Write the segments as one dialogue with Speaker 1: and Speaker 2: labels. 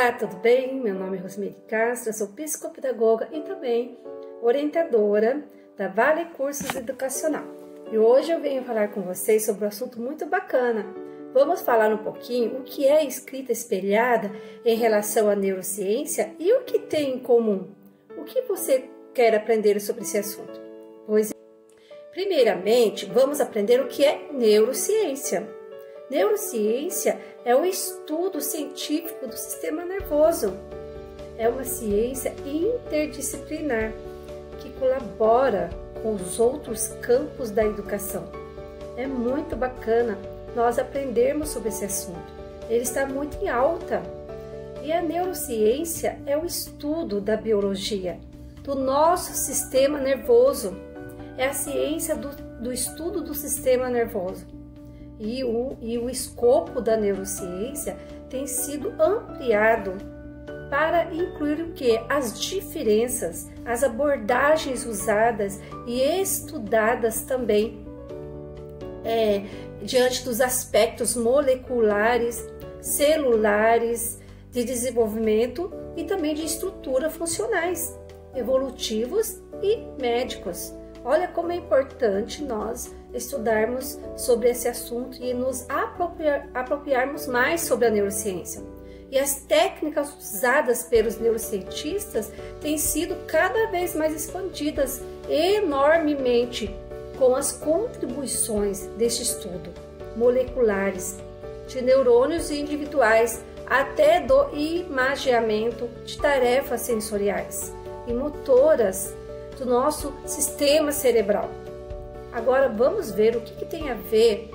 Speaker 1: Olá, tudo bem? Meu nome é Rosemary Castro, eu sou psicopedagoga e também orientadora da Vale Cursos Educacional. E hoje eu venho falar com vocês sobre um assunto muito bacana. Vamos falar um pouquinho o que é escrita espelhada em relação à neurociência e o que tem em comum. O que você quer aprender sobre esse assunto? Pois, primeiramente, vamos aprender o que é neurociência. Neurociência é o estudo científico do sistema nervoso. É uma ciência interdisciplinar que colabora com os outros campos da educação. É muito bacana nós aprendermos sobre esse assunto. Ele está muito em alta. E a neurociência é o estudo da biologia, do nosso sistema nervoso. É a ciência do estudo do sistema nervoso. E o escopo da neurociência tem sido ampliado para incluir o que? As diferenças, as abordagens usadas e estudadas também diante dos aspectos moleculares, celulares, de desenvolvimento e também de estrutura funcionais, evolutivos e médicos. Olha como é importante nós estudarmos sobre esse assunto e nos apropriarmos mais sobre a neurociência. E as técnicas usadas pelos neurocientistas têm sido cada vez mais expandidas enormemente com as contribuições deste estudo, moleculares, de neurônios individuais, até do imageamento de tarefas sensoriais e motoras do nosso sistema cerebral. Agora vamos ver o que tem a ver,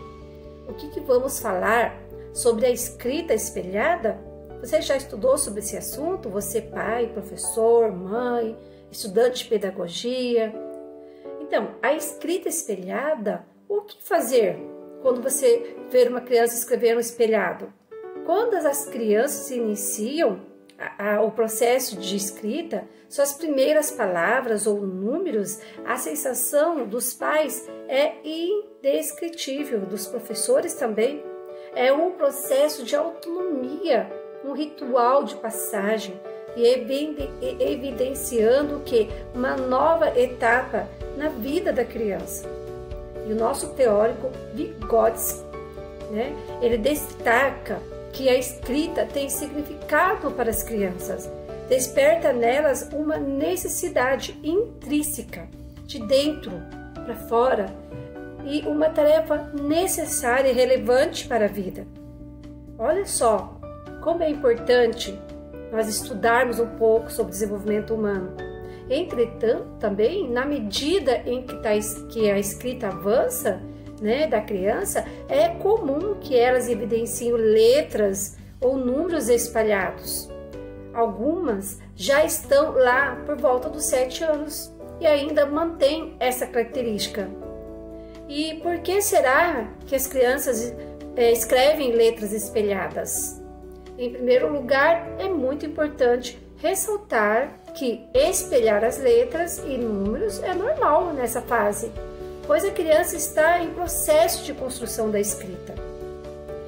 Speaker 1: o que vamos falar sobre a escrita espelhada. Você já estudou sobre esse assunto? Você, pai, professor, mãe, estudante de pedagogia? Então, a escrita espelhada, o que fazer quando você ver uma criança escrever um espelhado? Quando as crianças iniciam o processo de escrita, suas primeiras palavras ou números, a sensação dos pais é indescritível, dos professores também. É um processo de autonomia, um ritual de passagem e evidenciando que uma nova etapa na vida da criança. E o nosso teórico Vygotsky, ele destaca que a escrita tem significado para as crianças, desperta nelas uma necessidade intrínseca, de dentro para fora, e uma tarefa necessária e relevante para a vida. Olha só como é importante nós estudarmos um pouco sobre o desenvolvimento humano. Entretanto, também, na medida em que a escrita avança, da criança, é comum que elas evidenciem letras ou números espalhados. Algumas já estão lá por volta dos 7 anos e ainda mantêm essa característica. E por que será que as crianças escrevem letras espelhadas? Em primeiro lugar, é muito importante ressaltar que espelhar as letras e números é normal nessa fase, pois a criança está em processo de construção da escrita.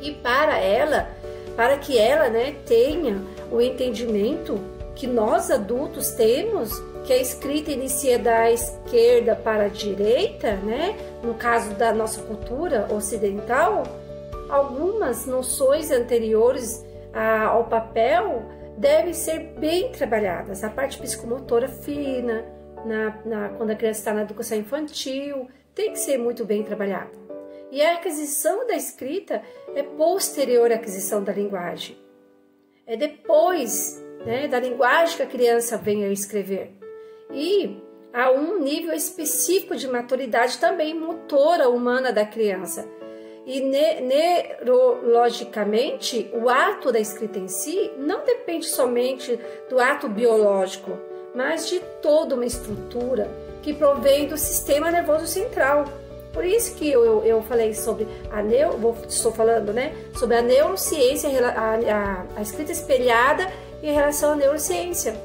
Speaker 1: E para que ela tenha o entendimento que nós adultos temos, que a escrita inicia da esquerda para a direita, no caso da nossa cultura ocidental, algumas noções anteriores ao papel devem ser bem trabalhadas. A parte psicomotora fina, quando a criança está na educação infantil, tem que ser muito bem trabalhada. E a aquisição da escrita é posterior à aquisição da linguagem. É depois da linguagem que a criança vem a escrever. E há um nível específico de maturidade também motora humana da criança. E neurologicamente, o ato da escrita em si não depende somente do ato biológico, mas de toda uma estrutura que provém do sistema nervoso central. Por isso que eu falei sobre estou falando sobre a neurociência, a escrita espelhada em relação à neurociência.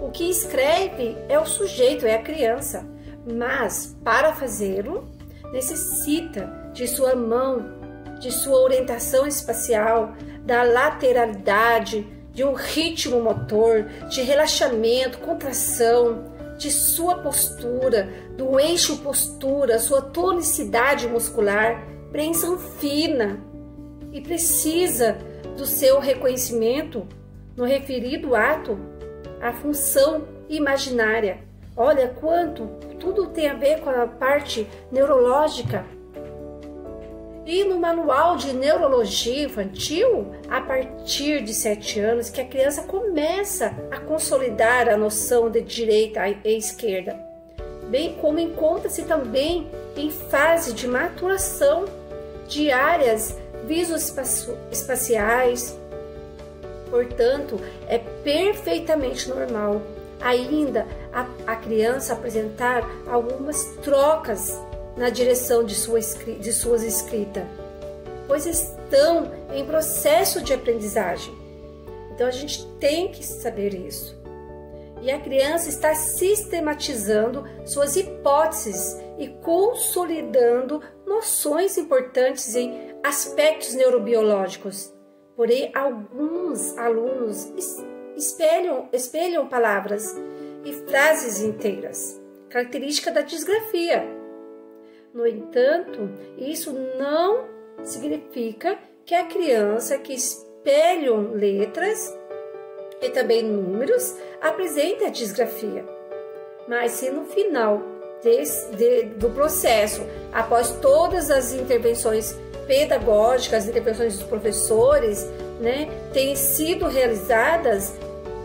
Speaker 1: O que escreve é o sujeito, é a criança, mas para fazê-lo necessita de sua mão, de sua orientação espacial, da lateralidade, de um ritmo motor, de relaxamento, contração, de sua postura, do eixo postura, sua tonicidade muscular, preensão fina, e precisa do seu reconhecimento no referido ato, a função imaginária. Olha quanto tudo tem a ver com a parte neurológica. E no manual de neurologia infantil, a partir de 7 anos, que a criança começa a consolidar a noção de direita e esquerda, bem como encontra-se também em fase de maturação de áreas visoespaciais. Portanto, é perfeitamente normal ainda a criança apresentar algumas trocas na direção de suas escritas, pois estão em processo de aprendizagem. Então a gente tem que saber isso. E a criança está sistematizando suas hipóteses e consolidando noções importantes em aspectos neurobiológicos. Porém, alguns alunos espelham palavras e frases inteiras, característica da disgrafia. No entanto, isso não significa que a criança que espelham letras e também números apresenta a disgrafia. Mas se no final do processo, após todas as intervenções pedagógicas, intervenções dos professores, têm sido realizadas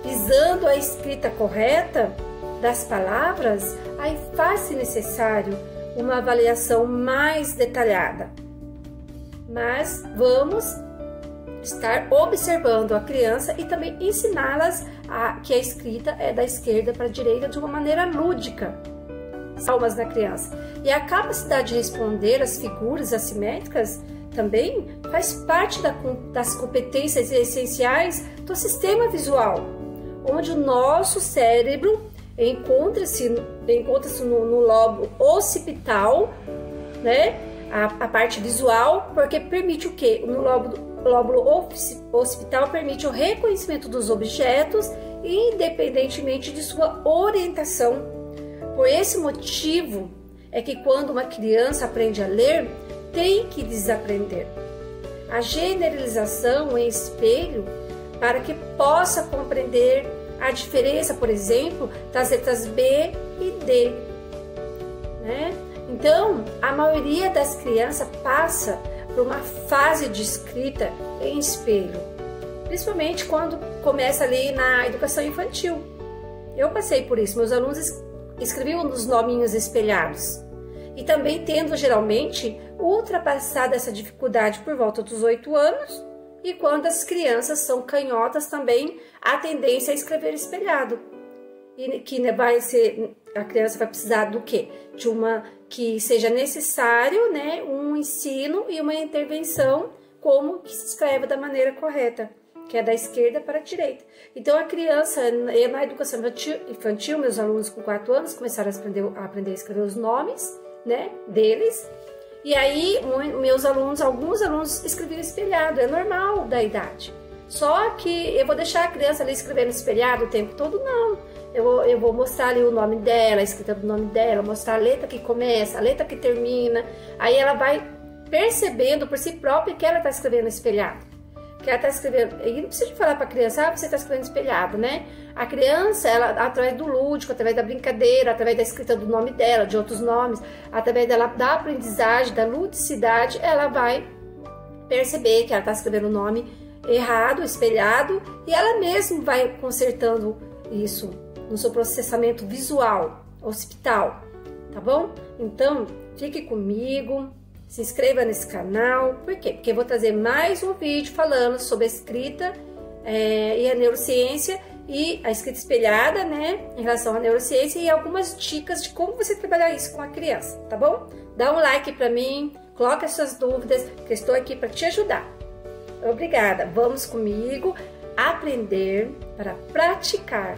Speaker 1: visando a escrita correta das palavras, aí faz-se necessário uma avaliação mais detalhada. Mas vamos estar observando a criança e também ensiná-las que a escrita é da esquerda para a direita de uma maneira lúdica. Palmas na criança. E a capacidade de responder às figuras assimétricas também faz parte das competências essenciais do sistema visual, onde o nosso cérebro encontra-se no lobo occipital, a parte visual, porque permite o quê? No lóbulo occipital permite o reconhecimento dos objetos, independentemente de sua orientação. Por esse motivo é que quando uma criança aprende a ler, tem que desaprender. A generalização em espelho para que possa compreender a diferença, por exemplo, das letras B e D. Então, a maioria das crianças passa por uma fase de escrita em espelho, principalmente quando começa ali na educação infantil. Eu passei por isso, meus alunos escreviam nos nominhos espelhados. E também tendo geralmente ultrapassado essa dificuldade por volta dos 8 anos, e quando as crianças são canhotas também a tendência a escrever espelhado. E que a criança vai precisar do quê? De que seja necessário, um ensino e uma intervenção como que se escreve da maneira correta, que é da esquerda para a direita. Então a criança, na educação infantil, meus alunos com 4 anos começaram a aprender a escrever os nomes, deles. E aí alguns alunos escreviam espelhado, é normal da idade. Só que eu vou deixar a criança ali escrevendo espelhado o tempo todo? Não. Eu vou mostrar ali o nome dela, a escrita do nome dela, mostrar a letra que começa, a letra que termina. Aí ela vai percebendo por si própria que ela está escrevendo espelhado. Que ela está escrevendo. E não precisa falar para a criança, você está escrevendo espelhado, A criança, ela, através do lúdico, através da brincadeira, através da escrita do nome dela, de outros nomes, através da aprendizagem, da ludicidade, ela vai perceber que ela está escrevendo o nome errado, espelhado, e ela mesma vai consertando isso no seu processamento visual, occipital, tá bom? Então, fique comigo, se inscreva nesse canal. Por quê? Porque eu vou trazer mais um vídeo falando sobre a escrita e a neurociência e a escrita espelhada, em relação à neurociência, e algumas dicas de como você trabalhar isso com a criança, tá bom? Dá um like para mim, coloque as suas dúvidas, que eu estou aqui para te ajudar. Obrigada. Vamos comigo aprender para praticar.